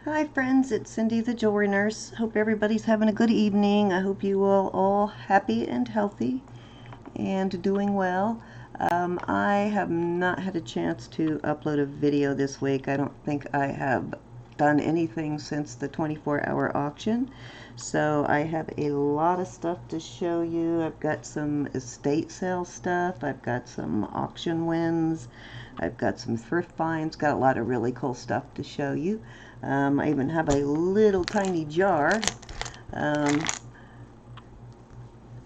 Hi friends, it's Cindy the Jewelry Nurse. Hope everybody's having a good evening. I hope you all happy and healthy and doing well. I have not had a chance to upload a video this week. I don't think I have done anything since the 24-hour auction. So I have a lot of stuff to show you. I've got some estate sale stuff. I've got some auction wins. I've got some thrift finds. Got a lot of really cool stuff to show you. I even have a little tiny jar um,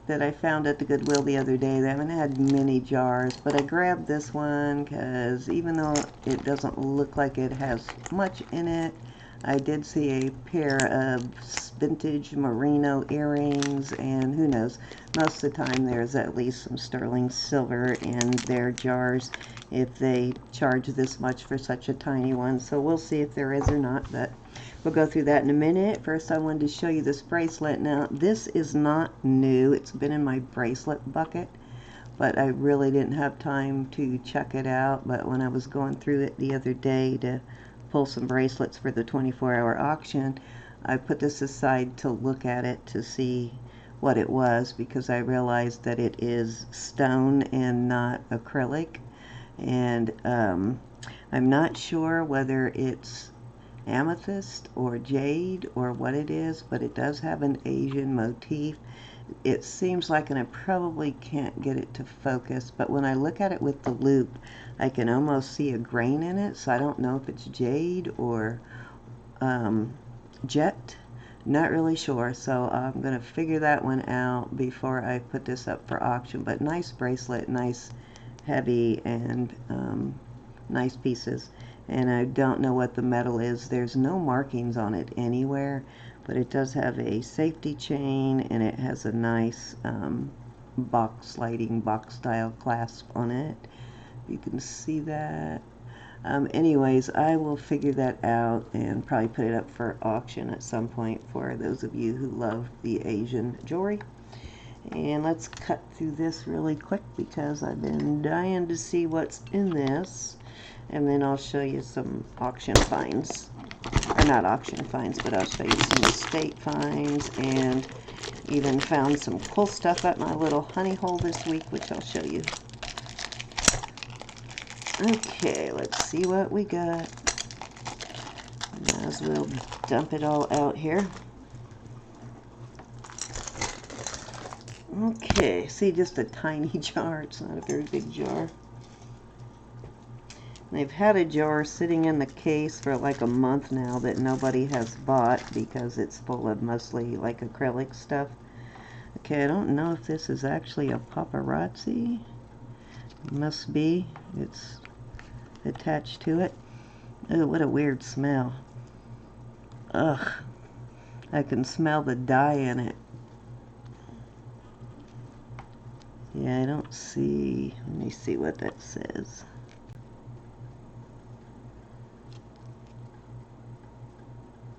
that I found at the Goodwill the other day. They haven't had many jars, but I grabbed this one because even though it doesn't look like it has much in it, I did see a pair of vintage merino earrings, and who knows, most of the time there's at least some sterling silver in their jars if they charge this much for such a tiny one. So we'll see if there is or not, but we'll go through that in a minute. First, I wanted to show you this bracelet. Now, this is not new. It's been in my bracelet bucket, but I really didn't have time to check it out. But when I was going through it the other day to pull some bracelets for the 24-hour auction, I put this aside to look at it to see what it was, because I realized that it is stone and not acrylic. And I'm not sure whether it's amethyst or jade or what it is, but it does have an Asian motif. It seems like, and I probably can't get it to focus, but when I look at it with the loupe, I can almost see a grain in it, so I don't know if it's jade or jet. Not really sure, so I'm going to figure that one out before I put this up for auction. But nice bracelet, nice heavy, and nice pieces. And I don't know what the metal is. There's no markings on it anywhere, but it does have a safety chain, and it has a nice sliding box style clasp on it. You can see that. Anyways, I will figure that out and probably put it up for auction at some point for those of you who love the Asian jewelry. And let's cut through this really quick because I've been dying to see what's in this. And then I'll show you some auction finds. Or not auction finds, but I'll show you some estate finds, and even found some cool stuff at my little honey hole this week, which I'll show you. Okay, let's see what we got. Might as well dump it all out here. Okay, see, just a tiny jar. It's not a very big jar. They've had a jar sitting in the case for like a month now that nobody has bought because it's full of mostly like acrylic stuff. Okay, I don't know if this is actually a paparazzi. It must be. It's attached to it. Oh, what a weird smell. Ugh. I can smell the dye in it. Yeah, I don't see. Let me see what that says.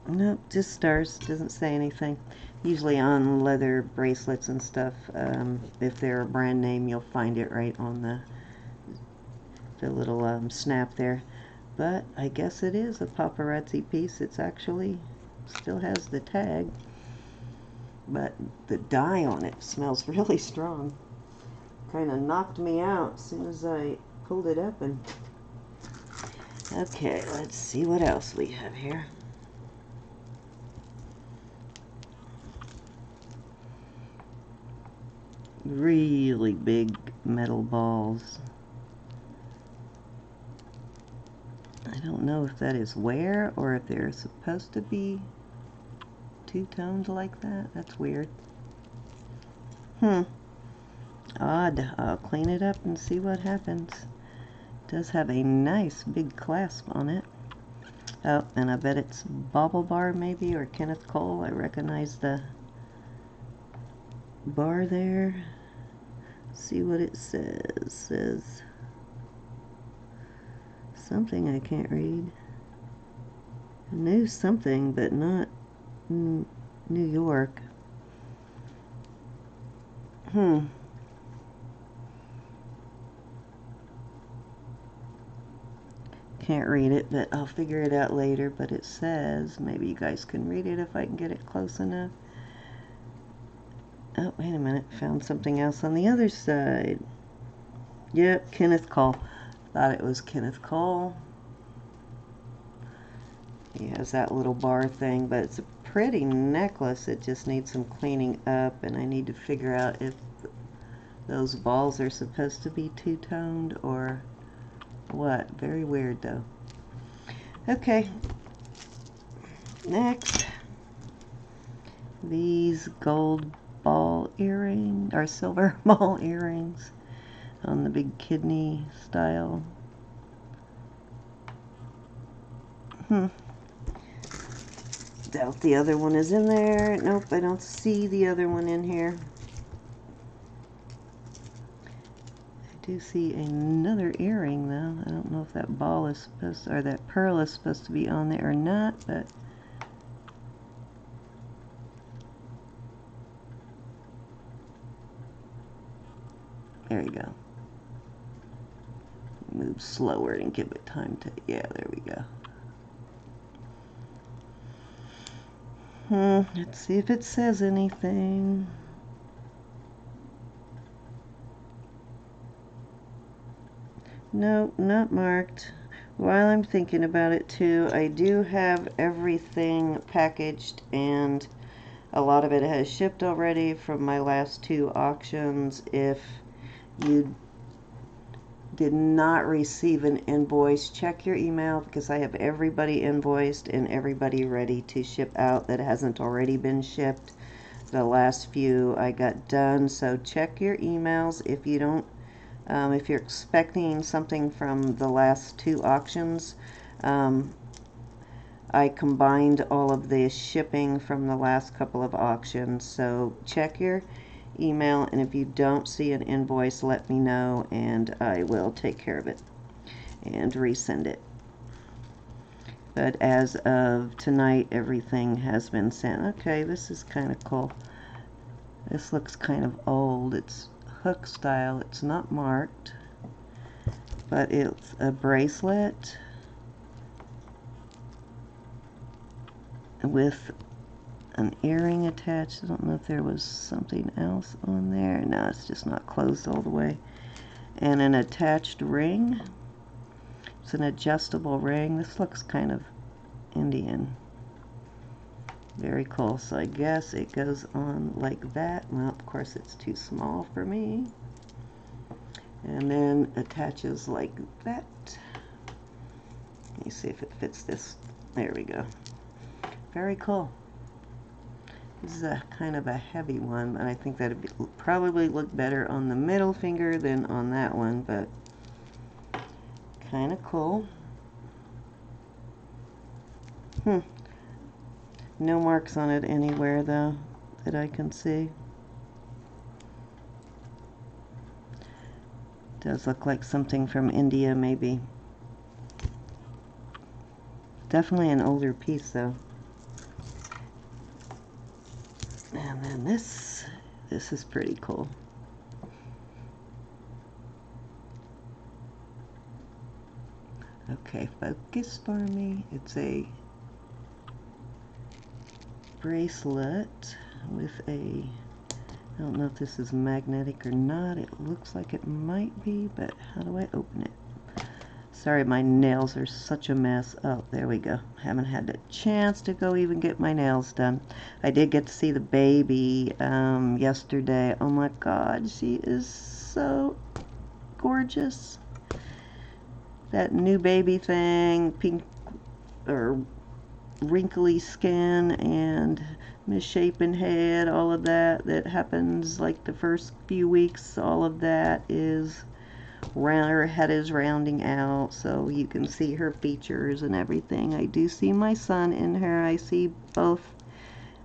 Nope, just stars. Doesn't say anything. Usually on leather bracelets and stuff, if they're a brand name, you'll find it right on the little snap there. But I guess it is a paparazzi piece. It's actually still has the tag, but the dye on it smells really strong. Kind of knocked me out as soon as I pulled it up. And okay, let's see what else we have here. Really big metal balls. I don't know if that is wear or if they're supposed to be two-toned like that. That's weird. Odd. I'll clean it up and see what happens. It does have a nice big clasp on it. Oh, and I bet it's Bauble Bar maybe, or Kenneth Cole. I recognize the bar there. See what it says. It says something I can't read. I knew something, but not New York. Can't read it, but I'll figure it out later. But it says, maybe you guys can read it if I can get it close enough. Oh, wait a minute. Found something else on the other side. Yep, Kenneth Cole. Thought it was Kenneth Cole. He has that little bar thing, but it's a pretty necklace. It just needs some cleaning up, and I need to figure out if those balls are supposed to be two-toned or what. Very weird, though. Okay. Next. These gold ball earrings, or silver ball earrings on the big kidney style. Doubt the other one is in there. Nope, I don't see the other one in here. I do see another earring though. I don't know if that ball is supposed to, or that pearl is supposed to be on there or not, but there you go. Move slower and give it time to, yeah, there we go. Let's see if it says anything. Nope, not marked. While I'm thinking about it too, I do have everything packaged, and a lot of it has shipped already from my last 2 auctions. If you did not receive an invoice, check your email, because I have everybody invoiced and everybody ready to ship out that hasn't already been shipped. The last few I got done, so check your emails if you don't, if you're expecting something from the last 2 auctions. I combined all of the shipping from the last couple of auctions, so check your email, and if you don't see an invoice, let me know and I will take care of it and resend it. But as of tonight, everything has been sent. Okay, this is kind of cool. This looks kind of old. It's hook style. It's not marked, but it's a bracelet with an earring attached. I don't know if there was something else on there. No, it's just not closed all the way. And an attached ring. It's an adjustable ring. This looks kind of Indian. Very cool. So I guess it goes on like that. Well, of course it's too small for me. And then attaches like that. Let me see if it fits this. There we go. Very cool. This is a kind of a heavy one, but I think that would probably look better on the middle finger than on that one, but kind of cool. No marks on it anywhere, though, that I can see. Does look like something from India, maybe. Definitely an older piece, though. And then this is pretty cool. Okay, focus for me. It's a bracelet with a, I don't know if this is magnetic or not. It looks like it might be, but how do I open it? Sorry, my nails are such a mess. Oh, there we go. Haven't had a chance to go even get my nails done. I did get to see the baby yesterday. Oh my God, she is so gorgeous. That new baby thing, pink or wrinkly skin and misshapen head, all of that happens like the first few weeks. All of that is her head is rounding out, so you can see her features and everything. I do see my son in her. I see both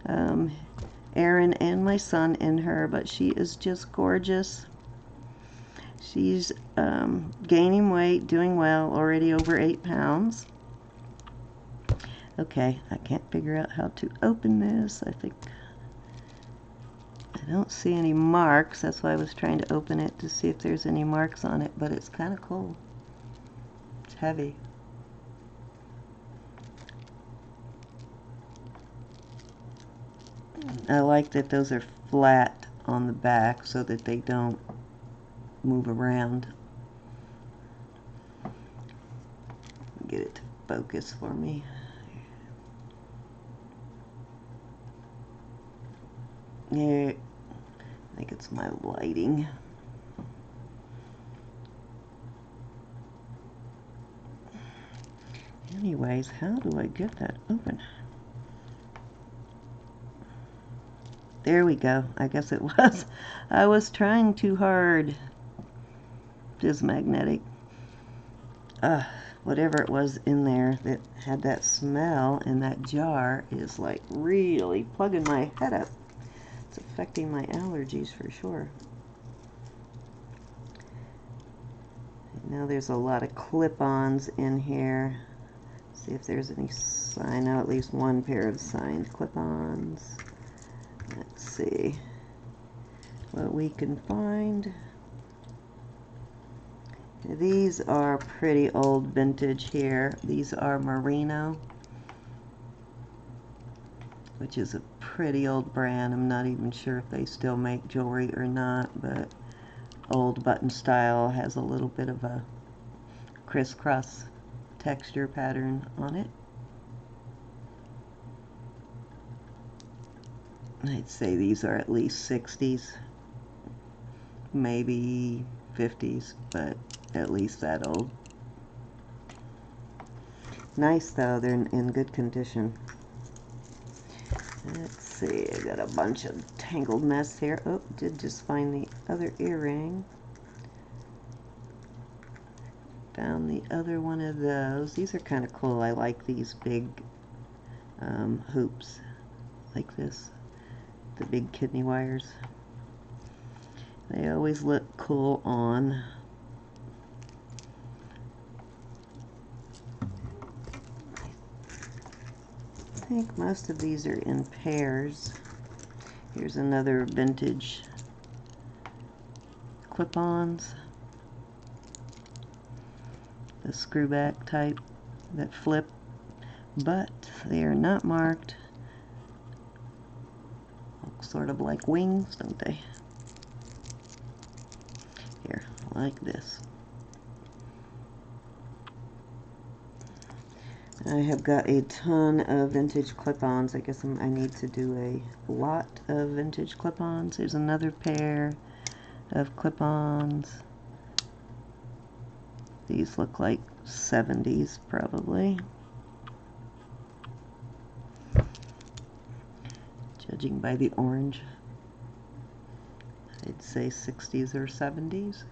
Aaron and my son in her, but she is just gorgeous. She's gaining weight, doing well, already over 8 pounds. Okay, I can't figure out how to open this. I think I don't see any marks. That's why I was trying to open it to see if there's any marks on it, but it's kind of cool. It's heavy. I like that those are flat on the back so that they don't move around. Get it to focus for me. Yeah, I think it's my lighting. Anyways, how do I get that open? There we go. I guess it was. I was trying too hard. It is magnetic. Whatever it was in there that had that smell in that jar is like really plugging my head up. It's affecting my allergies for sure. Now there's a lot of clip-ons in here. See if there's any sign. Now at least one pair of signed clip-ons. Let's see what we can find. These are pretty old vintage here. These are Merino, which is a pretty old brand. I'm not even sure if they still make jewelry or not, but old button style, has a little bit of a crisscross texture pattern on it. I'd say these are at least 60s, maybe 50s, but at least that old. Nice though, they're in good condition. Let's see, I got a bunch of tangled mess here. Oh, did just find the other earring. Found the other one of those. These are kind of cool. I like these big hoops like this. The big kidney wires. They always look cool on. I think most of these are in pairs. Here's another vintage clip-ons. The screw back type that flip, but they are not marked. Look sort of like wings, don't they? Here, like this. I have got a ton of vintage clip-ons. I guess I need to do a lot of vintage clip-ons. Here's another pair of clip-ons. These look like 70s probably. Judging by the orange, I'd say 60s or 70s.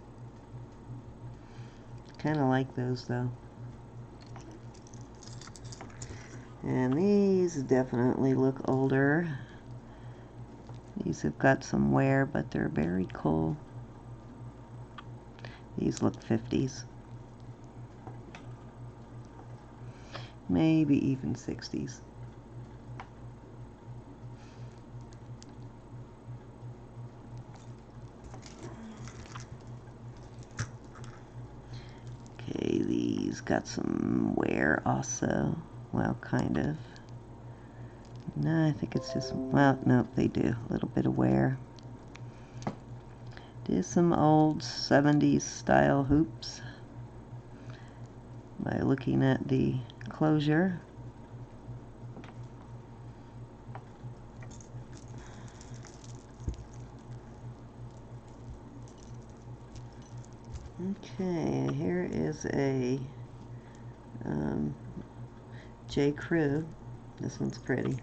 Kind of like those though. And these definitely look older. These have got some wear, but they're very cool. These look 50s. Maybe even 60s. Okay, these got some wear also. Well, kind of. No, I think it's just, well, no, they do. A little bit of wear. There's some old 70s style hoops by looking at the closure. Okay, here is a J. Crew. This one's pretty.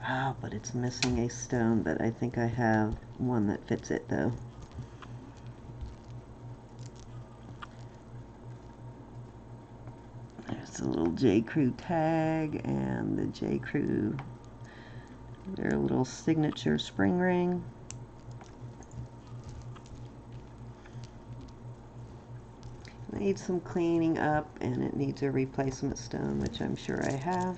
Ah, but it's missing a stone, but I think I have one that fits it though. There's a little J. Crew tag and the J. Crew, their little signature spring ring. Needs some cleaning up, and it needs a replacement stone, which I'm sure I have.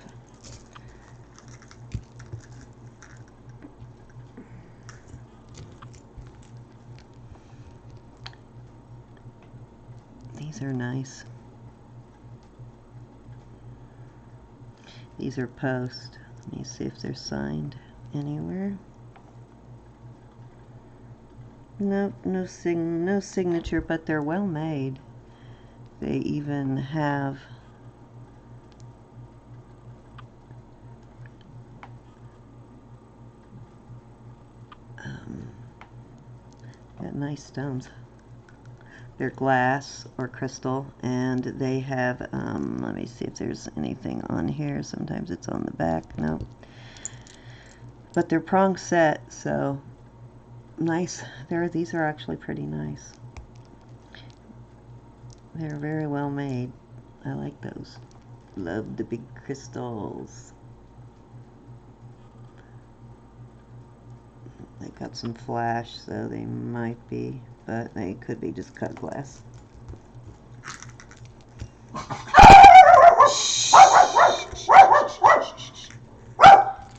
These are nice. These are post. Let me see if they're signed. anywhere. Nope, no signature, but they're well made. They even have got nice stones. They're glass or crystal, and they have, let me see if there's anything on here. Sometimes it's on the back. Nope. But they're prong set, so nice. These are actually pretty nice. They're very well made. I like those. Love the big crystals. They got some flash, so they might be, but they could be just cut glass.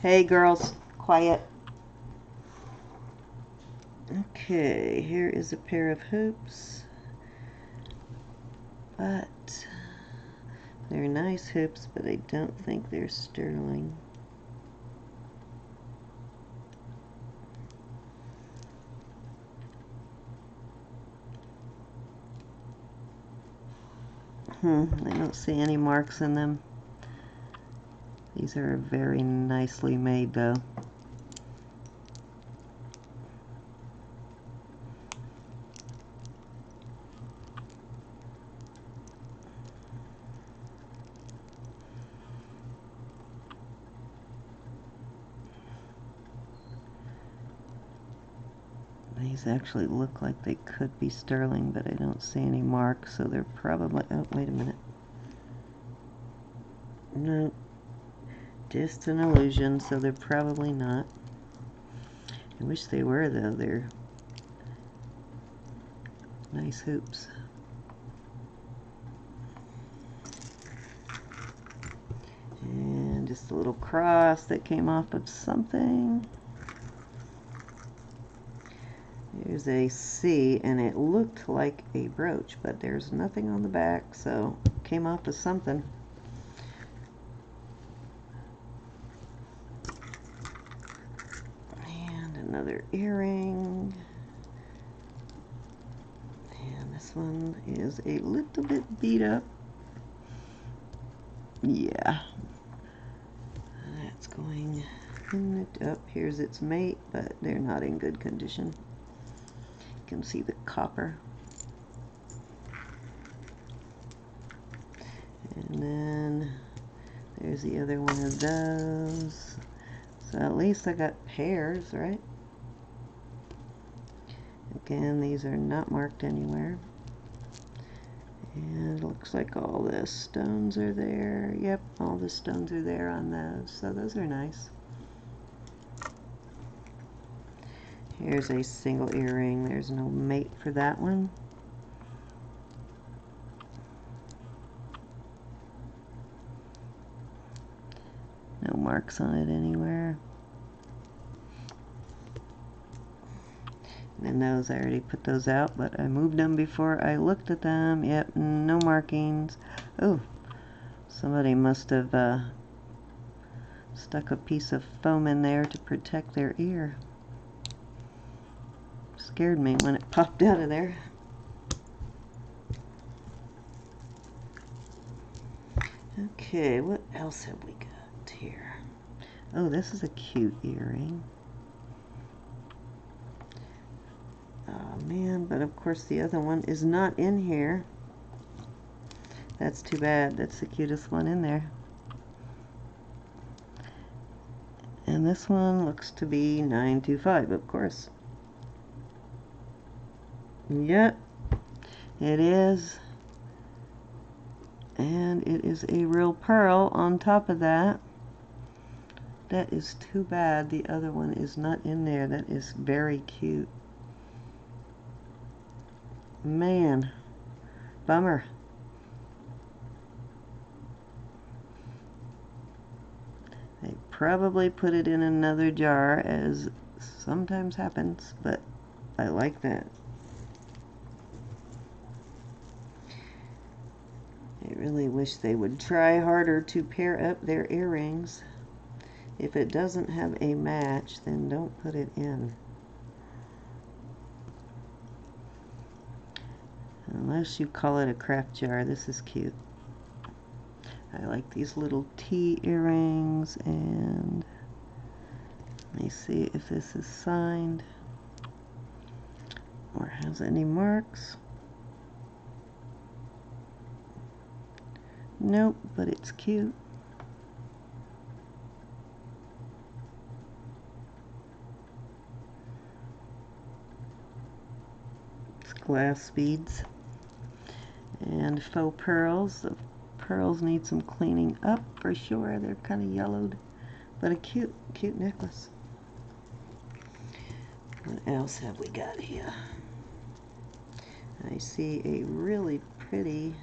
Hey girls, quiet. Okay, here is a pair of hoops, but they're nice hoops, but I don't think they're sterling. I don't see any marks in them. These are very nicely made though. These actually look like they could be sterling, but I don't see any marks, so they're probably, oh, wait a minute. No, just an illusion, so they're probably not. I wish they were, though. They're nice hoops. And just a little cross that came off of something. Here's a C, and it looked like a brooch, but there's nothing on the back, so it came off of something. And another earring. And this one is a little bit beat up. Yeah. That's going in the, oh, here's its mate, but they're not in good condition. You can see the copper. And then there's the other one of those. So at least I got pairs, right? Again, these are not marked anywhere. And it looks like all the stones are there. Yep, all the stones are there on those. So those are nice. Here's a single earring. There's no mate for that one. No marks on it anywhere. And those, I already put those out, but I moved them before I looked at them. Yep, no markings. Oh, somebody must have stuck a piece of foam in there to protect their ear. Scared me when it popped out of there. Okay, what else have we got here? Oh, this is a cute earring. Oh man, but of course the other one is not in here. That's too bad. That's the cutest one in there. And this one looks to be 925, of course. Yep, it is. And it is a real pearl on top of that. That is too bad the other one is not in there. That is very cute. Man, bummer. They probably put it in another jar, as sometimes happens, but I like that. I really wish they would try harder to pair up their earrings. If it doesn't have a match, then don't put it in. Unless you call it a craft jar. This is cute. I like these little tea earrings, and let me see if this is signed or has any marks. Nope, but it's cute. It's glass beads and faux pearls. The pearls need some cleaning up for sure. They're kind of yellowed, but a cute necklace. What else have we got here? I see a really pretty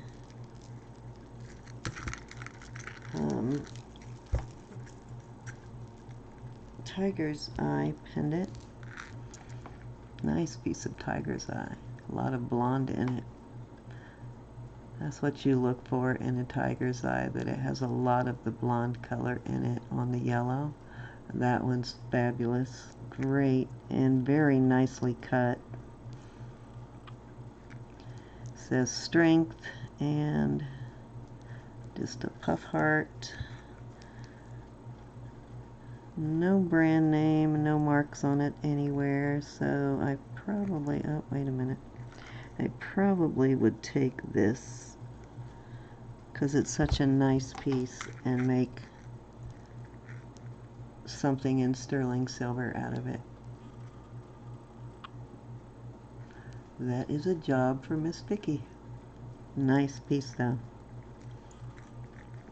tiger's eye pendant. Nice piece of tiger's eye. A lot of blonde in it. That's what you look for in a tiger's eye, that it has a lot of the blonde color in it on the yellow. That one's fabulous. Great and very nicely cut. It says strength and just a puff heart. No brand name, no marks on it anywhere, so I probably, oh wait a minute, I probably would take this because it's such a nice piece and make something in sterling silver out of it. That is a job for Miss Vicky. Nice piece though.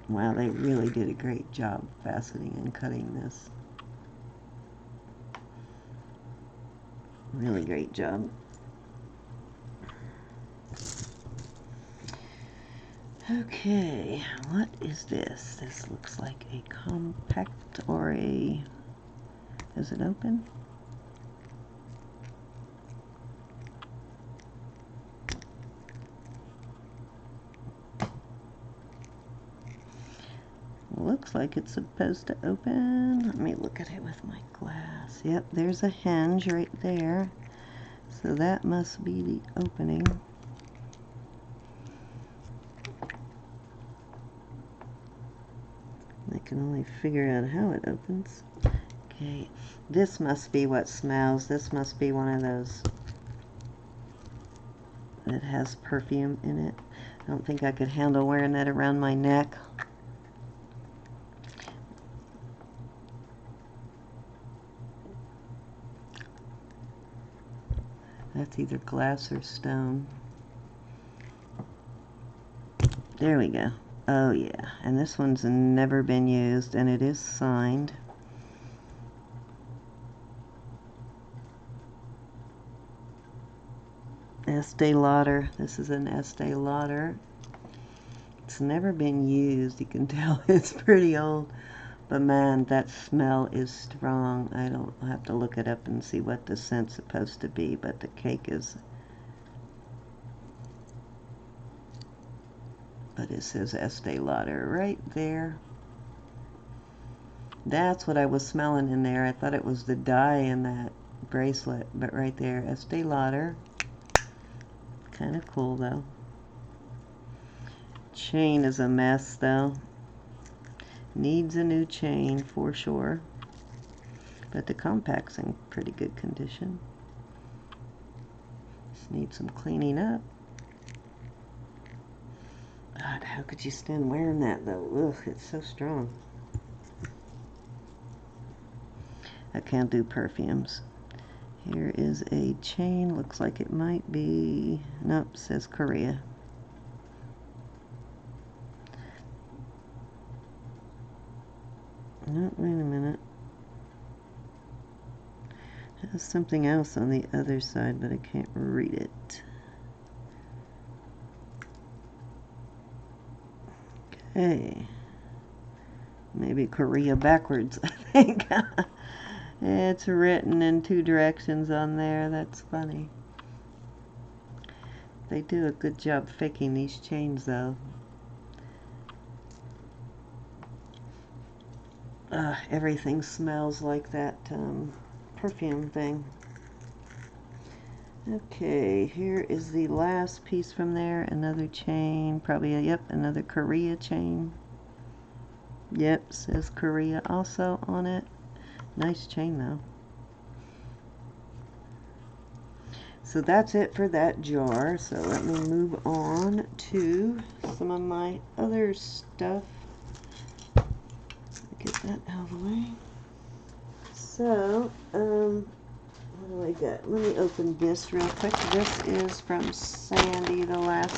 Wow, they really did a great job faceting and cutting this. Really great job. Okay, what is this? This looks like a compact or a... Is it open? Looks like it's supposed to open. Let me look at it with my glass. Yep, there's a hinge right there. So that must be the opening. I can only figure out how it opens. Okay, this must be what smells. This must be one of those that has perfume in it. I don't think I could handle wearing that around my neck. That's either glass or stone. There we go. Oh yeah, and this one's never been used, and it is signed. Estee Lauder. This is an Estee Lauder. It's never been used. You can tell it's pretty old. But man, that smell is strong. I'll have to look it up and see what the scent's supposed to be, but the cake is... But it says Estee Lauder right there. That's what I was smelling in there. I thought it was the dye in that bracelet, but right there, Estee Lauder. Kind of cool though. Chain is a mess though. Needs a new chain for sure. But the compact's in pretty good condition. Just needs some cleaning up. God, how could you stand wearing that though? Ugh, it's so strong. I can't do perfumes. Here is a chain. Looks like it might be... Nope, says Korea. No, wait a minute. There's something else on the other side, but I can't read it. Okay. Maybe Korea backwards, I think. It's written in two directions on there. That's funny. They do a good job faking these chains, though. Everything smells like that perfume thing. Okay, here is the last piece from there. Another chain, probably, yep, another Korea chain. Yep, says Korea also on it. Nice chain though. So that's it for that jar. So let me move on to some of my other stuff. Get that out of the way. So, what do I got? Let me open this real quick. This is from Sandy, the last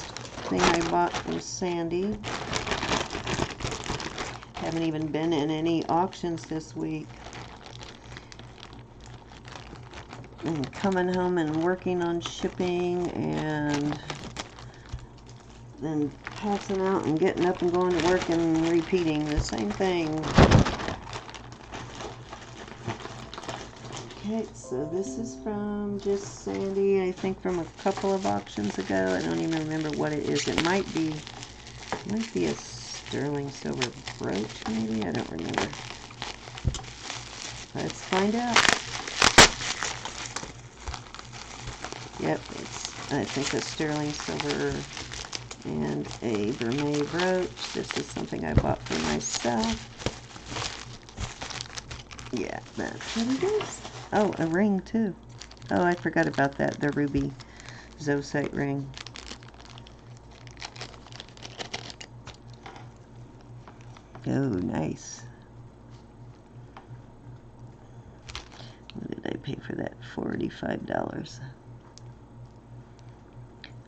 thing I bought from Sandy. Haven't even been in any auctions this week. And coming home and working on shipping and then passing out and getting up and going to work and repeating the same thing. Okay, so this is from just Sandy, I think from a couple of auctions ago. I don't even remember what it is. It might be a sterling silver brooch, maybe? I don't remember. Let's find out. Yep, it's, I think, a sterling silver and a vermeil brooch. This is something I bought for myself. Yeah, that's what it is. Oh, a ring too. Oh, I forgot about that. The ruby zoisite ring. Oh, nice. What did I pay for that? $45.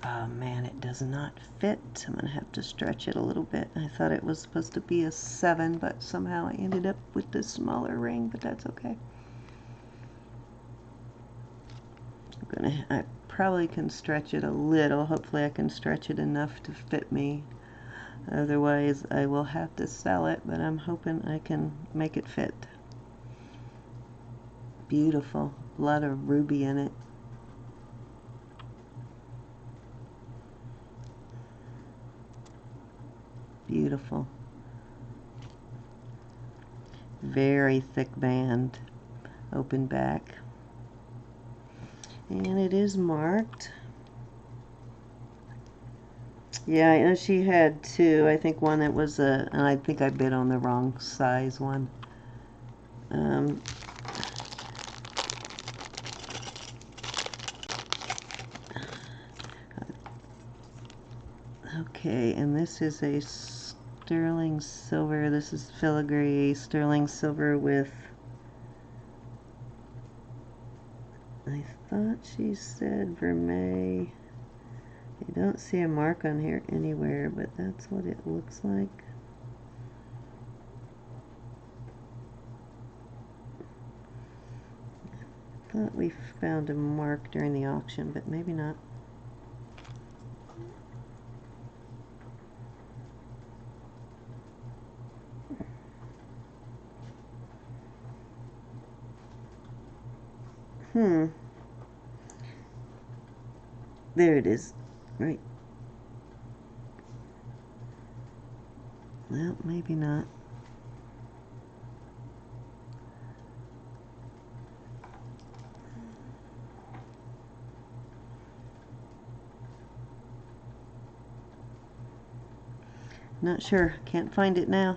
Oh man, it does not fit. I'm going to have to stretch it a little bit. I thought it was supposed to be a 7, but somehow I ended up with this smaller ring, but that's okay. I probably can stretch it a little. Hopefully I can stretch it enough to fit me. Otherwise I will have to sell it, but I'm hoping I can make it fit. Beautiful. A lot of ruby in it. Beautiful. Very thick band. Open back. And it is marked. Yeah, I know she had two. I think one that was and I think I bid on the wrong size one. Okay, and this is a sterling silver. This is filigree sterling silver with, I thought she said vermeil. I don't see a mark on here anywhere, but that's what it looks like. I thought we found a mark during the auction, but maybe not. There it is. Right. Well, maybe not. Not sure. Can't find it now.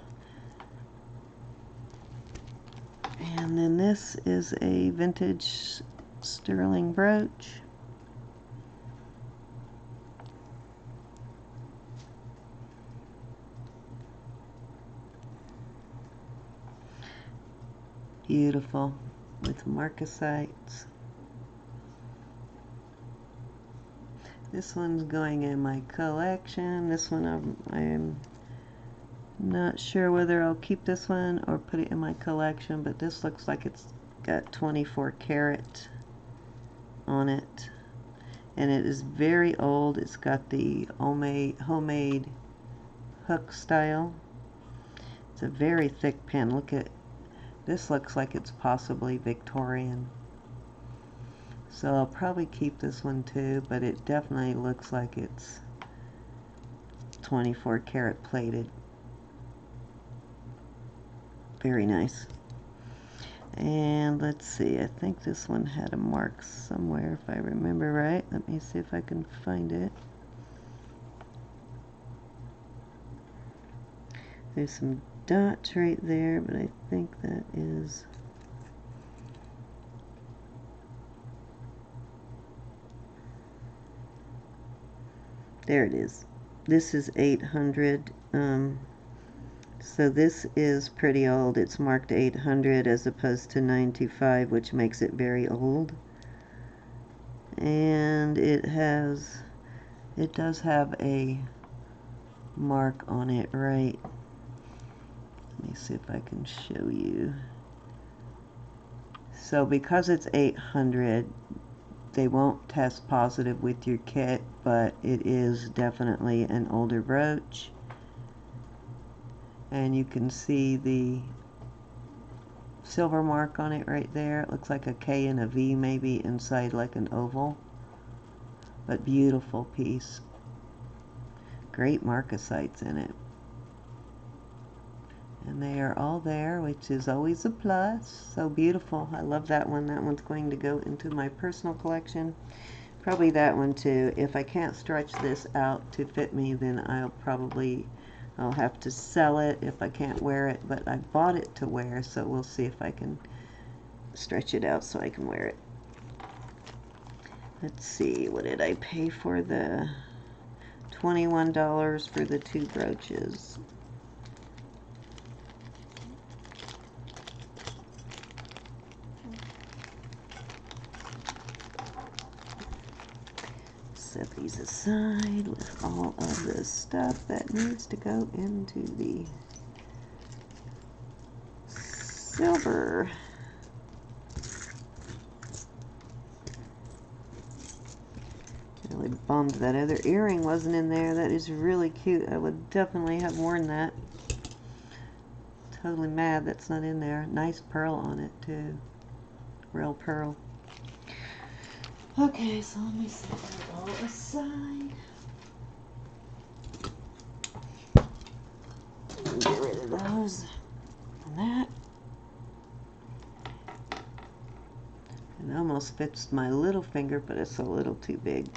And then this is a vintage sterling brooch. Beautiful with marcasites. This one's going in my collection. This one I'm not sure whether I'll keep this one or put it in my collection, but this looks like it's got 24 karat on it. And it is very old. It's got the homemade hook style. It's a very thick pen. Look at this, looks like it's possibly Victorian. So I'll probably keep this one too, but it definitely looks like it's 24 karat plated. Very nice. And let's see, I think this one had a mark somewhere, if I remember right. Let me see if I can find it. There's some dots right there, but I think that is... There it is. This is 800. So this is pretty old. It's marked 800 as opposed to 925, which makes it very old. And it does have a mark on it, right? Let me see if I can show you. So because it's 800, they won't test positive with your kit, but it is definitely an older brooch. And you can see the silver mark on it right there. It looks like a K and a V maybe inside like an oval. But beautiful piece. Great marcasites in it. And they are all there, which is always a plus. So beautiful. I love that one. That one's going to go into my personal collection. Probably that one too. If I can't stretch this out to fit me, then I'll have to sell it if I can't wear it, but I bought it to wear, so we'll see if I can stretch it out so I can wear it. Let's see, what did I pay for the $21 for the two brooches? Set these aside with all of the stuff that needs to go into the silver. Really bummed that other earring wasn't in there. That is really cute. I would definitely have worn that. Totally mad that's not in there. Nice pearl on it too. Real pearl. Okay, so let me set that all aside. Get rid of those and that. It almost fits my little finger, but it's a little too big.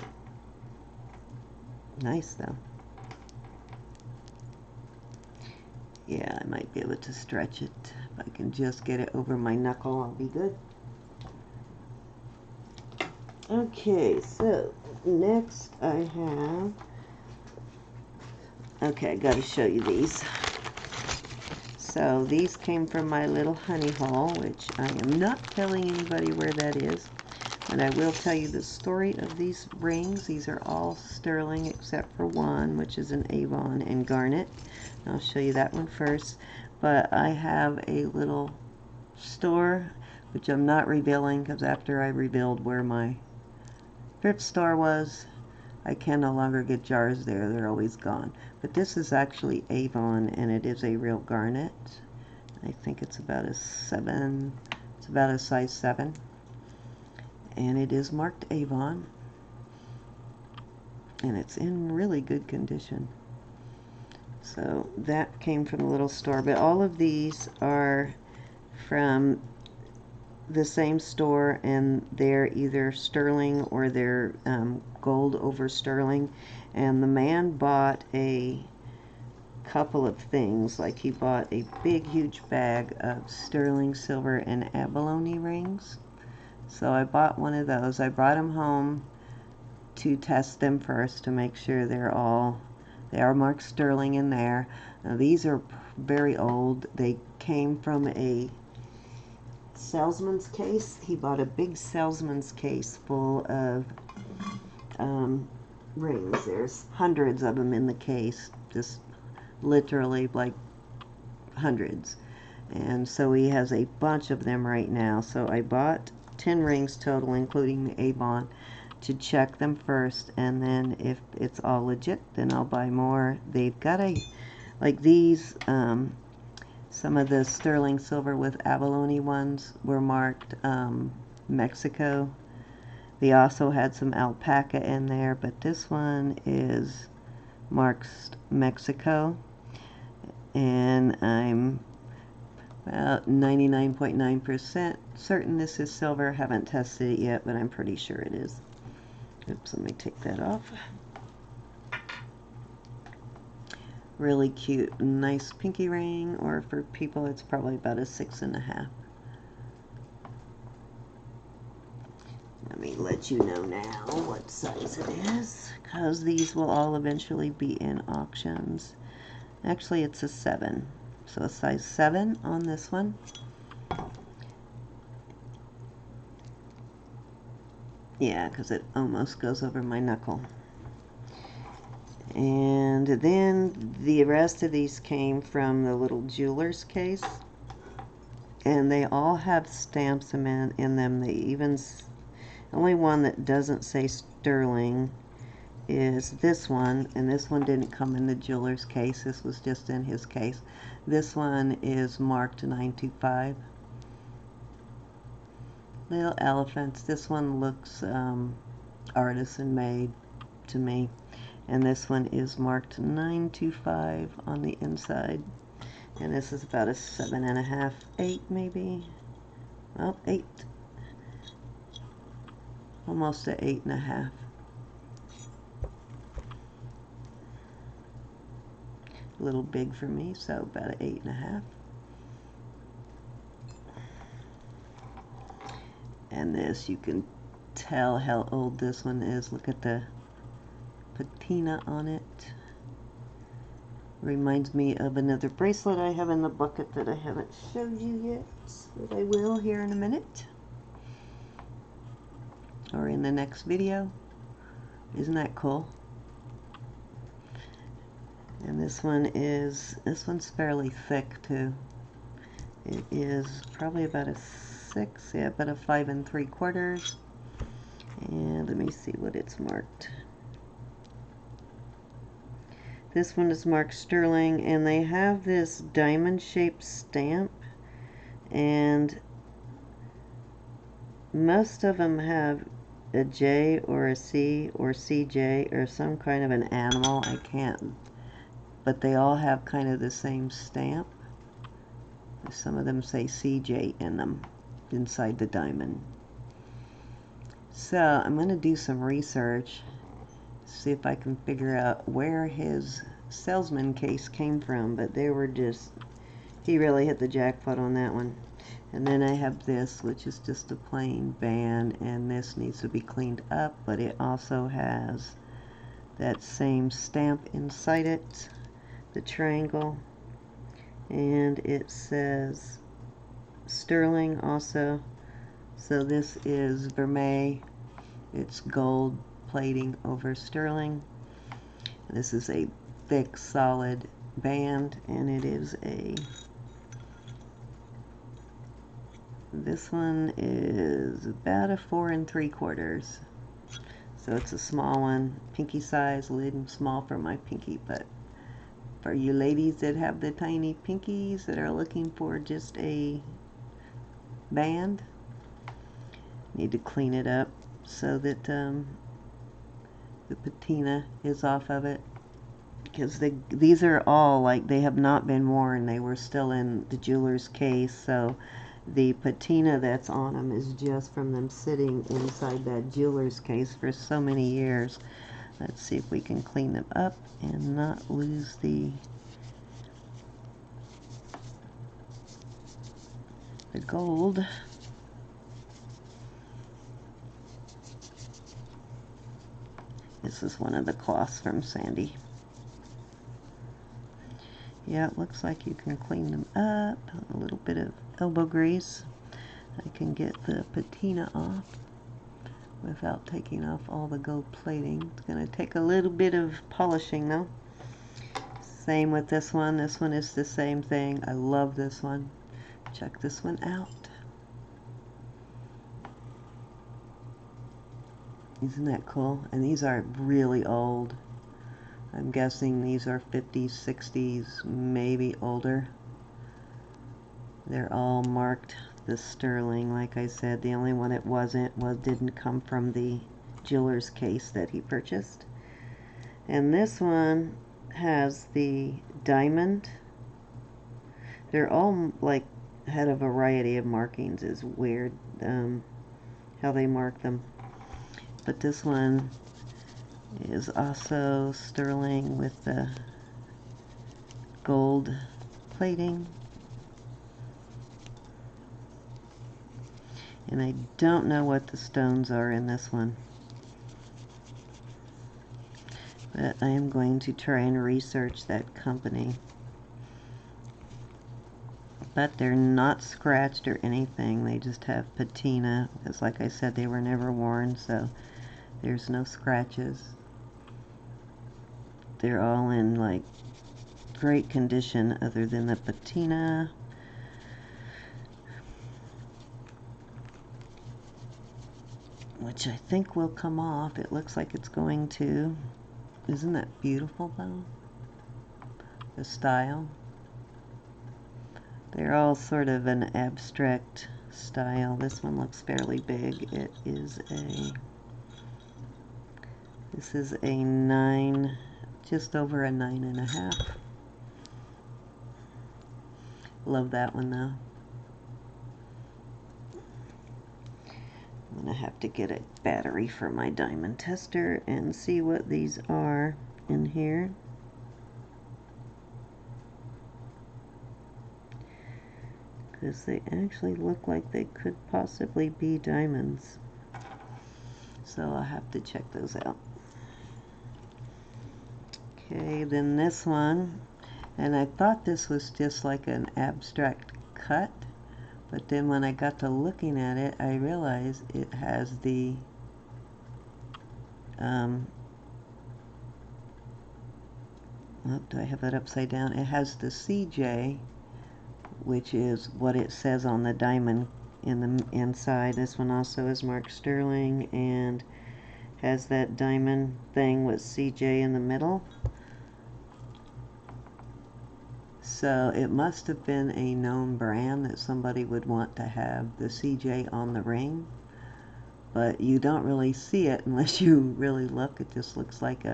Nice though. Yeah, I might be able to stretch it. If I can just get it over my knuckle, I'll be good. Okay, so next I have... Okay, I gotta show you these. So these came from my little honey haul, which I am not telling anybody where that is. But I will tell you the story of these rings. These are all sterling except for one, which is an Avon and garnet. I'll show you that one first. But I have a little store, which I'm not revealing, because after I revealed where my thrift store was, I can no longer get jars there. They're always gone. But this is actually Avon, and it is a real garnet. I think it's about a 7. It's about a size 7. And it is marked Avon. And it's in really good condition. So that came from the little store. But all of these are from the same store, and they're either sterling or they're gold over sterling. And the man bought a couple of things, like he bought a big huge bag of sterling silver and abalone rings. So I bought one of those. I brought them home to test them first to make sure they are marked sterling in there. Now these are very old. They came from a salesman's case. He bought a big salesman's case full of rings. There's hundreds of them in the case, just literally like hundreds. And so he has a bunch of them right now. So I bought 10 rings total, including the Avon, to check them first, and then if it's all legit, then I'll buy more. They've got like these, some of the sterling silver with abalone ones were marked Mexico. They also had some alpaca in there, but this one is marked Mexico. And I'm About 99.9% certain this is silver. Haven't tested it yet, but I'm pretty sure it is. Oops, let me take that off. Really cute, nice pinky ring, or for people it's probably about a 6.5. Let me let you know now what size it is, because these will all eventually be in auctions. Actually, it's a 7, so a size 7 on this one. Yeah, because it almost goes over my knuckle. And then the rest of these came from the little jeweler's case, and they all have stamps in them. They even, only one that doesn't say sterling is this one, and this one didn't come in the jeweler's case. This was just in his case. This one is marked 925. Little elephants. This one looks artisan made to me. And this one is marked 925 on the inside. And this is about a 7.5, 8 maybe. Well, 8. Almost a 8.5. A little big for me, so about an 8.5. And this, you can tell how old this one is. Look at the patina on it. Reminds me of another bracelet I have in the bucket that I haven't showed you yet, but I will here in a minute, or in the next video. Isn't that cool? And this one's fairly thick too. It is probably about a 6, yeah, about a 5 3/4. And let me see what it's marked. This one is marked sterling, and they have this diamond-shaped stamp, and most of them have a J or a C or CJ or some kind of an animal. I can't, but they all have kind of the same stamp. Some of them say CJ in them, inside the diamond. So I'm going to do some research, see if I can figure out where his salesman case came from, but they were just, he really hit the jackpot on that one. And then I have this, which is just a plain band, and this needs to be cleaned up, but it also has that same stamp inside it, the triangle, and it says sterling also. So this is vermeil, it's gold plating over sterling. This is a thick solid band, and it is this one is about a 4 3/4. So it's a small one, pinky size, a little small for my pinky, but for you ladies that have the tiny pinkies that are looking for just a band, need to clean it up so that the patina is off of it, because these are all, like, they have not been worn. They were still in the jeweler's case, so the patina that's on them is just from them sitting inside that jeweler's case for so many years. Let's see if we can clean them up and not lose the gold. This is one of the cloths from Sandy. Yeah, it looks like you can clean them up. A little bit of elbow grease. I can get the patina off without taking off all the gold plating. It's going to take a little bit of polishing though. Same with this one. This one is the same thing. I love this one. Check this one out. Isn't that cool? And these are really old. I'm guessing these are 50s, 60s, maybe older. They're all marked the sterling. Like I said, the only one it didn't come from the jeweler's case that he purchased. And this one has the diamond. They're all like had a variety of markings is weird, how they mark them. But this one is also sterling with the gold plating. And I don't know what the stones are in this one, but I am going to try and research that company. But they're not scratched or anything, they just have patina, because like I said, they were never worn, so there's no scratches. They're all in like great condition other than the patina. Which I think will come off. It looks like it's going to. Isn't that beautiful though? The style. They're all sort of an abstract style. This one looks fairly big. This is a 9, just over a 9.5. Love that one though. I'm gonna have to get a battery for my diamond tester and see what these are in here. Because they actually look like they could possibly be diamonds. So I'll have to check those out. Okay, then this one, and I thought this was just like an abstract cut, but then when I got to looking at it, I realized it has the oh, do I have it upside down? It has the CJ, which is what it says on the diamond in the inside. This one also is marked sterling and has that diamond thing with CJ in the middle. So it must have been a known brand that somebody would want to have the CJ on the ring, but you don't really see it unless you really look. It just looks like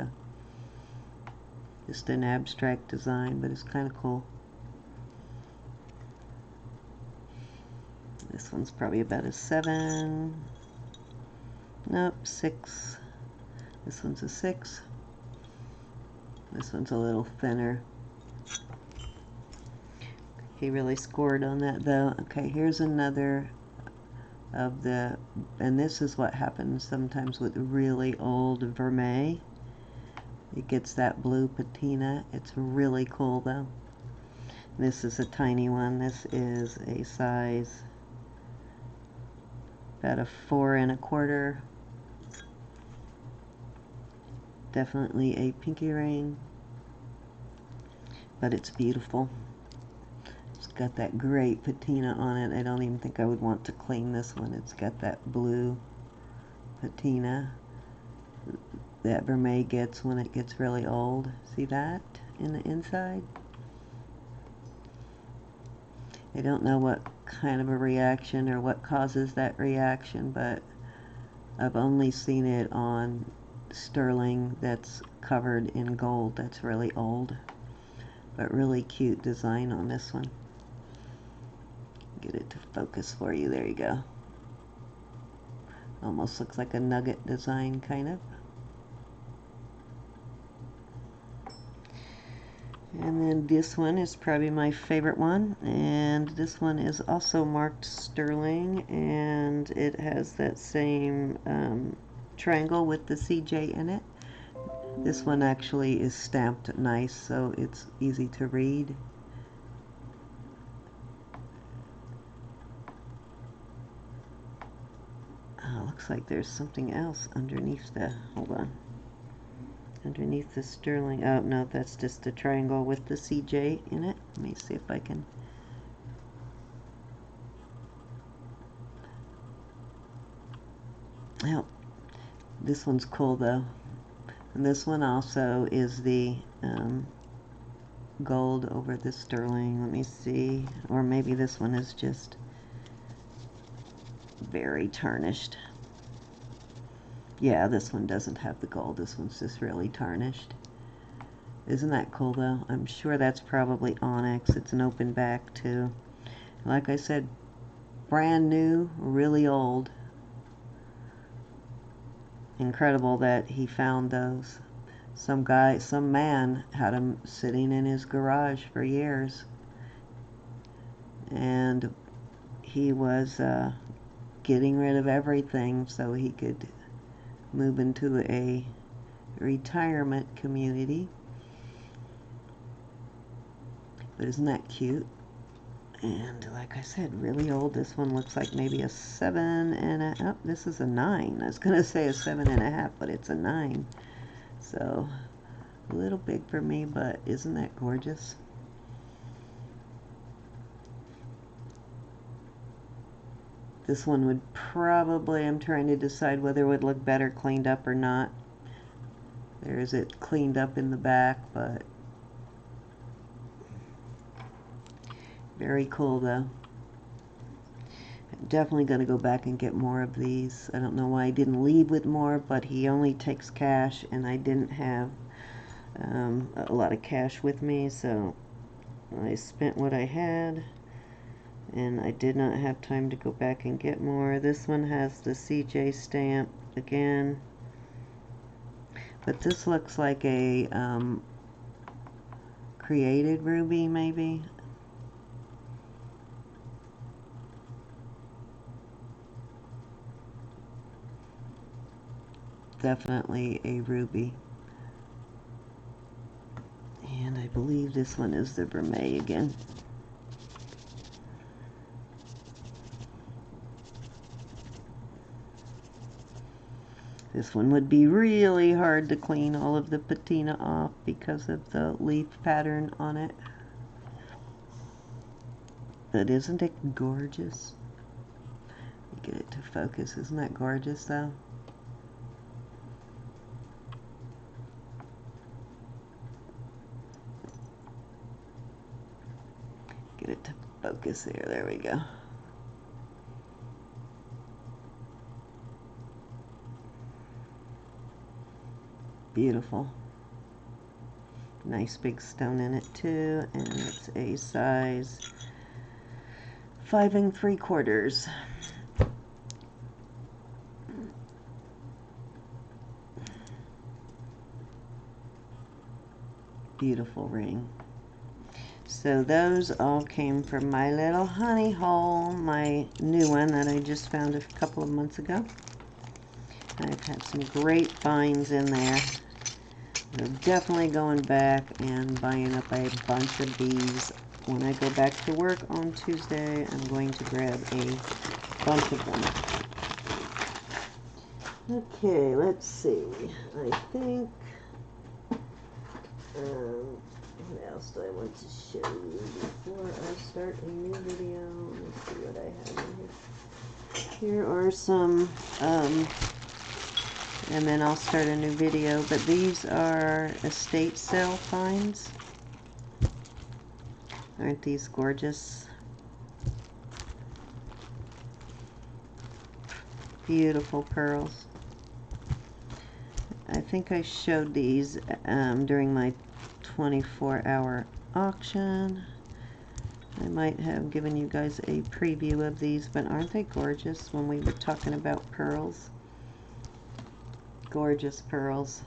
just an abstract design, but it's kind of cool. This one's probably about a 7. Nope, 6. This one's a 6. This one's a little thinner. He really scored on that though. Okay, here's another of the, and this is what happens sometimes with really old vermeil. It gets that blue patina. It's really cool though. This is a tiny one. This is a size about a 4 1/4. Definitely a pinky ring, but it's beautiful. It's got that great patina on it. I don't even think I would want to clean this one. It's got that blue patina that vermeil gets when it gets really old. See that in the inside? I don't know what kind of a reaction or what causes that reaction, but I've only seen it on sterling that's covered in gold. That's really old, but really cute design on this one. Get it to focus for you. There you go. Almost looks like a nugget design, kind of. And then this one is probably my favorite one, and this one is also marked sterling, and it has that same triangle with the CJ in it. This one actually is stamped nice, so it's easy to read. Oh, looks like there's something else underneath the, hold on. Underneath the sterling, oh no, that's just the triangle with the CJ in it. Let me see if I can. Oh, this one's cool though. And this one also is the gold over the sterling. Let me see. Or maybe this one is just very tarnished. Yeah, this one doesn't have the gold. This one's just really tarnished. Isn't that cool though? I'm sure that's probably onyx. It's an open back too. Like I said, brand new, really old. Incredible that he found those. Some man had them sitting in his garage for years. And he was getting rid of everything so he could move into a retirement community. But isn't that cute? And like I said, really old. This one looks like maybe a 7 and a, oh, this is a 9. I was going to say a 7.5, but it's a 9. So, a little big for me, but isn't that gorgeous? This one would probably, I'm trying to decide whether it would look better cleaned up or not. There's it cleaned up in the back, but very cool though. I'm definitely going to go back and get more of these. I don't know why I didn't leave with more, but he only takes cash, and I didn't have a lot of cash with me, so I spent what I had, and I did not have time to go back and get more. This one has the CJ stamp again, but this looks like a created ruby, maybe. Definitely a ruby. And I believe this one is the vermeil again. This one would be really hard to clean all of the patina off because of the leaf pattern on it. But isn't it gorgeous? Get it to focus. Isn't that gorgeous though? Get it to focus there. There we go. Beautiful. Nice big stone in it too, and it's a size 5 3/4. Beautiful ring. So those all came from my little honey hole, my new one that I just found a couple of months ago. I've had some great finds in there. I'm definitely going back and buying up a bunch of these. When I go back to work on Tuesday, I'm going to grab a bunch of them. Okay, let's see. I think, what else do I want to show you before I start a new video? Let's see what I have in here. Here are some, and then I'll start a new video, but these are estate sale finds. Aren't these gorgeous? Beautiful pearls. I think I showed these during my 24-hour auction. I might have given you guys a preview of these, but aren't they gorgeous when we were talking about pearls? Gorgeous pearls.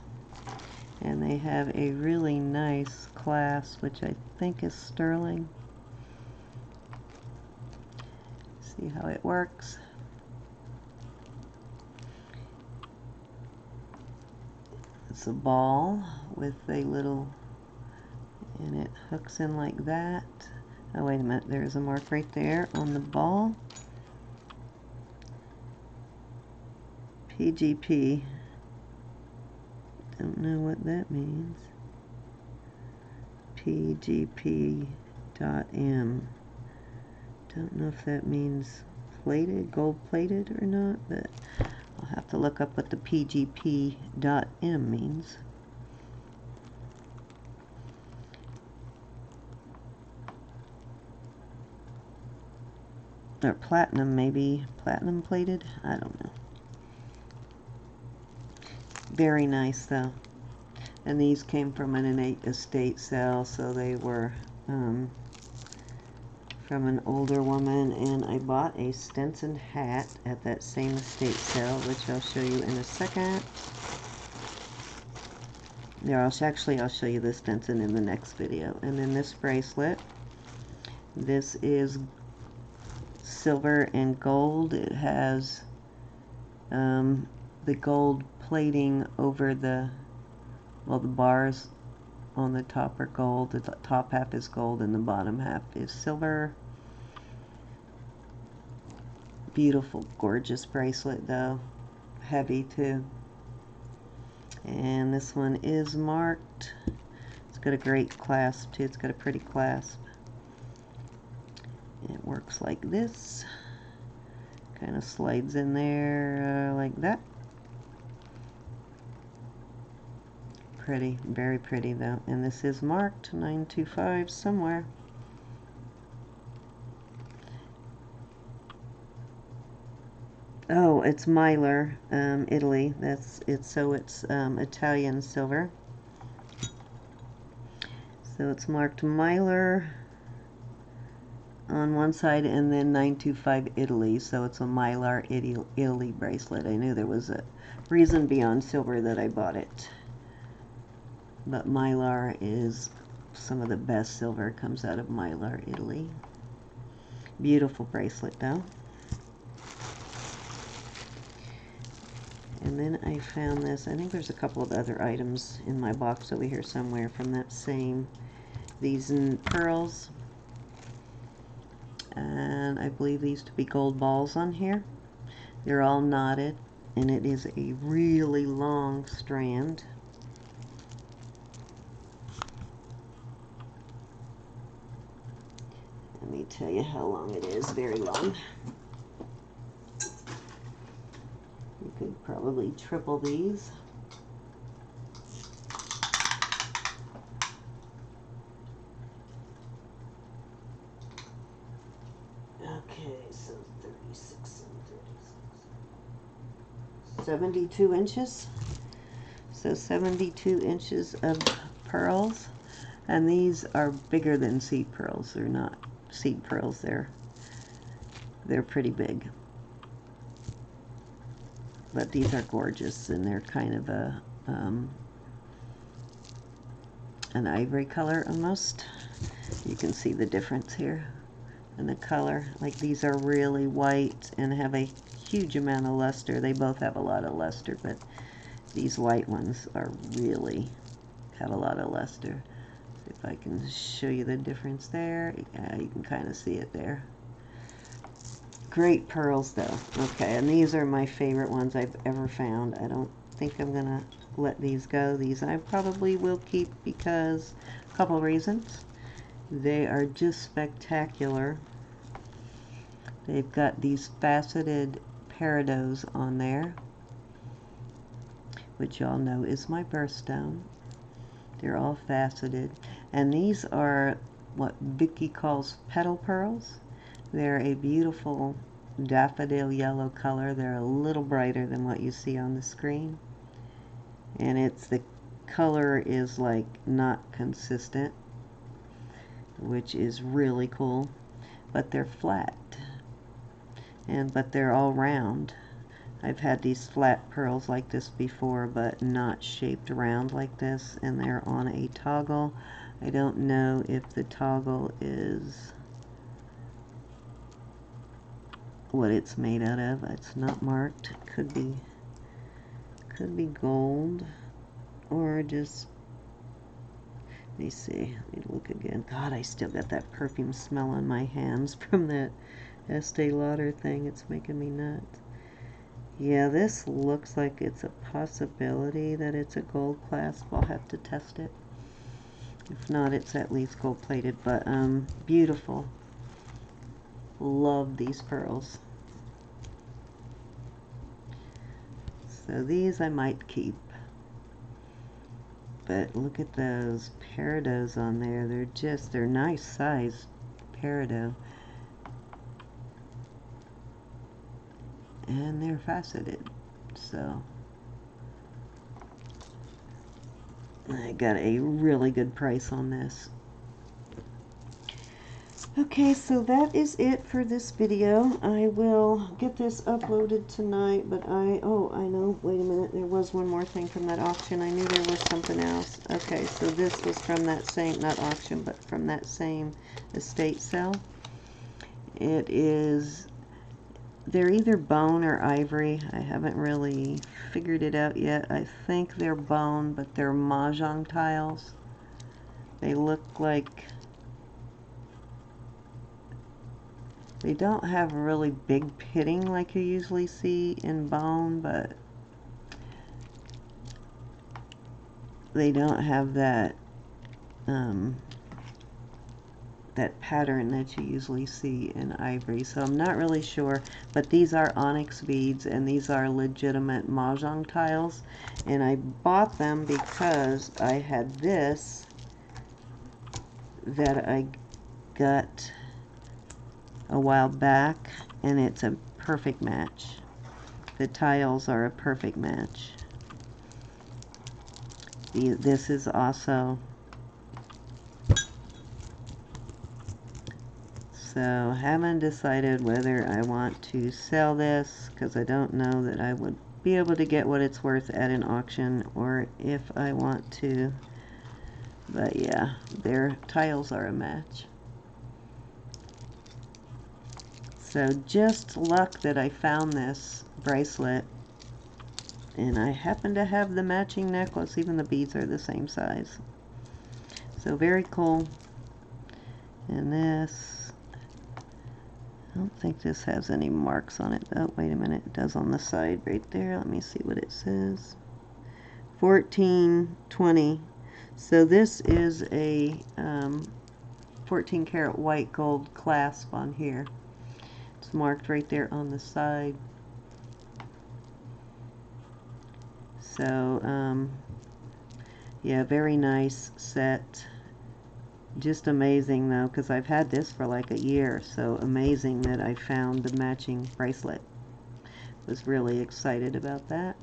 And they have a really nice clasp, which I think is sterling. See how it works. It's a ball with a little, and it hooks in like that. Oh, wait a minute, there's a mark right there on the ball. PGP. Don't know what that means. PGP.M. Don't know if that means plated, gold plated or not, but I'll have to look up what the PGP.M means. Or platinum, maybe. Platinum plated? I don't know. Very nice though. And these came from an estate sale, so they were from from an older woman, and I bought a Stetson hat at that same estate sale, which I'll show you in a second. There, I'll show you the Stetson in the next video. And then this bracelet. This is silver and gold. It has the gold plating over the, well, the bars on the top are gold. The top half is gold and the bottom half is silver. Beautiful, gorgeous bracelet though. Heavy too. And this one is marked. It's got a great clasp too. It's got a pretty clasp. It works like this. Kind of slides in there like that. Pretty, very pretty though. And this is marked 925 somewhere. Oh, it's Mylar, Italy. That's it. So it's Italian silver. So it's marked Mylar on one side, and then 925 Italy. So it's a Mylar Italy bracelet. I knew there was a reason beyond silver that I bought it. But Mylar is some of the best silver comes out of Mylar, Italy. Beautiful bracelet though. And then I found this. I think there's a couple of other items in my box over here somewhere from that same. These pearls. And I believe these to be gold balls on here. They're all knotted. And it is a really long strand. Let me tell you how long it is. Very long. You could probably triple these. Okay, so 36 and 36. 72 inches. So 72 inches of pearls. And these are bigger than seed pearls. They're not seed pearls. They're pretty big. But these are gorgeous, and they're kind of a an ivory color almost. You can see the difference here in the color. Like these are really white and have a huge amount of luster. They both have a lot of luster, but these white ones are really have a lot of luster. See if I can show you the difference there. Yeah, you can kind of see it there. Great pearls though. Okay, and these are my favorite ones I've ever found. I don't think I'm gonna let these go. These I probably will keep because a couple of reasons. They are just spectacular. They've got these faceted peridots on there, which y'all know is my birthstone. They're all faceted, and these are what Vicky calls petal pearls. They're a beautiful daffodil yellow color. They're a little brighter than what you see on the screen. And it's the color is like not consistent, which is really cool. But they're flat. But they're all round. I've had these flat pearls like this before, but not shaped round like this. And they're on a toggle. I don't know if the toggle is what it's made out of. It's not marked. Could be gold or just, let me see. Let me look again. God, I still got that perfume smell on my hands from that Estee Lauder thing. It's making me nuts. Yeah, this looks like it's a possibility that it's a gold clasp. I'll have to test it. If not, it's at least gold plated, but beautiful. Love these pearls. So these I might keep. But look at those peridots on there. They're nice sized peridot. And they're faceted. So I got a really good price on this. Okay, so that is it for this video. I will get this uploaded tonight, but I know, wait a minute, there was one more thing from that auction. I knew there was something else. Okay, so this was from that same, not auction, but from that same estate sale. It is, they're either bone or ivory. I haven't really figured it out yet. I think they're bone, but they're mahjong tiles. They look like, they don't have really big pitting like you usually see in bone, but they don't have that that pattern that you usually see in ivory. So I'm not really sure, but these are onyx beads and these are legitimate mahjong tiles. And I bought them because I had this that I got a while back, and it's a perfect match. The tiles are a perfect match. This is also, so haven't decided whether I want to sell this, because I don't know that I would be able to get what it's worth at an auction, or if I want to, but yeah, their tiles are a match. So just luck that I found this bracelet, and I happen to have the matching necklace. Even the beads are the same size. So very cool. And this, I don't think this has any marks on it. Oh, wait a minute. It does on the side right there. Let me see what it says. 1420. So this is a 14 karat white gold clasp on here. It's marked right there on the side. So, yeah, very nice set. Just amazing, though, because I've had this for like a year. So amazing that I found the matching bracelet. Was really excited about that.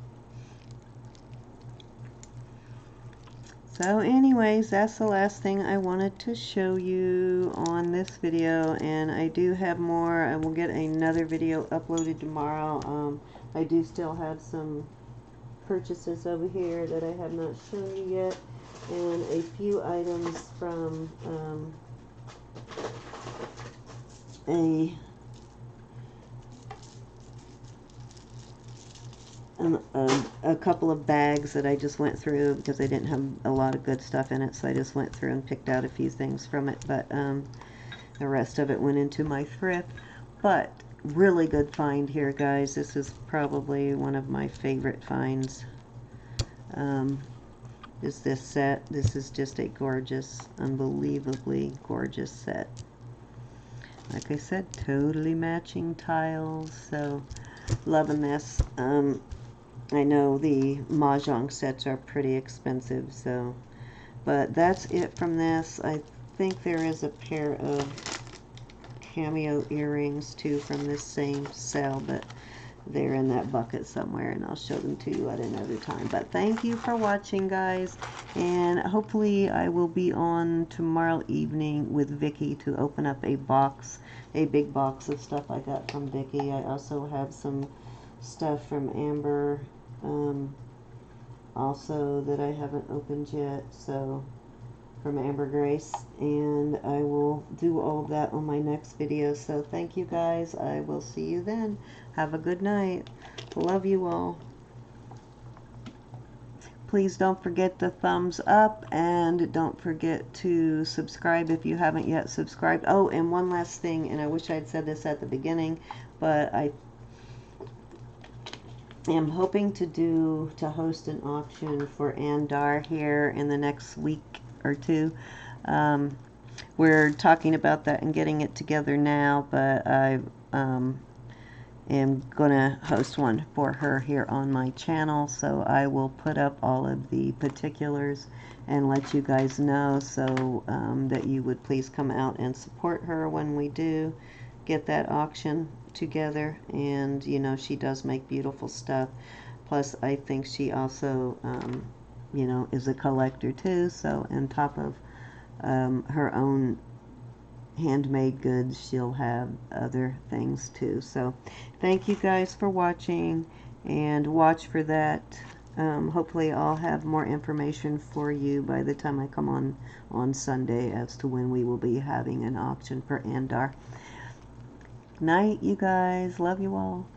So anyways, that's the last thing I wanted to show you on this video. And I do have more. I will get another video uploaded tomorrow. I do still have some purchases over here that I have not shown you yet, and a few items from a couple of bags that I just went through because I didn't have a lot of good stuff in it, so I just went through and picked out a few things from it, but the rest of it went into my thrift. But really good find here, guys. This is probably one of my favorite finds. Is this set. This is just a gorgeous, unbelievably gorgeous set. Like I said, totally matching tiles, so loving this. I know the mahjong sets are pretty expensive, so, but that's it from this. I think there is a pair of cameo earrings too from this same sale, but they're in that bucket somewhere, and I'll show them to you at another time. But thank you for watching, guys, and hopefully I will be on tomorrow evening with Vicky to open up a box, a big box of stuff I got from Vicky. I also have some stuff from Amber also that I haven't opened yet, so from Amber Grace, and I will do all of that on my next video. So thank you, guys. I will see you then. Have a good night. Love you all. Please don't forget the thumbs up, and don't forget to subscribe if you haven't yet subscribed. Oh, and one last thing, and I wish I'd said this at the beginning, but I am hoping to host an auction for Andar here in the next week or two. We're talking about that and getting it together now, but I am going to host one for her here on my channel, so I will put up all of the particulars and let you guys know, so that you would please come out and support her when we do get that auction together. And you know, she does make beautiful stuff, plus I think she also you know, is a collector too, so on top of her own handmade goods. She'll have other things too. So thank you guys for watching, and watch for that. Hopefully I'll have more information for you by the time I come on Sunday as to when we will be having an auction for Andar. Night, you guys. Love you all.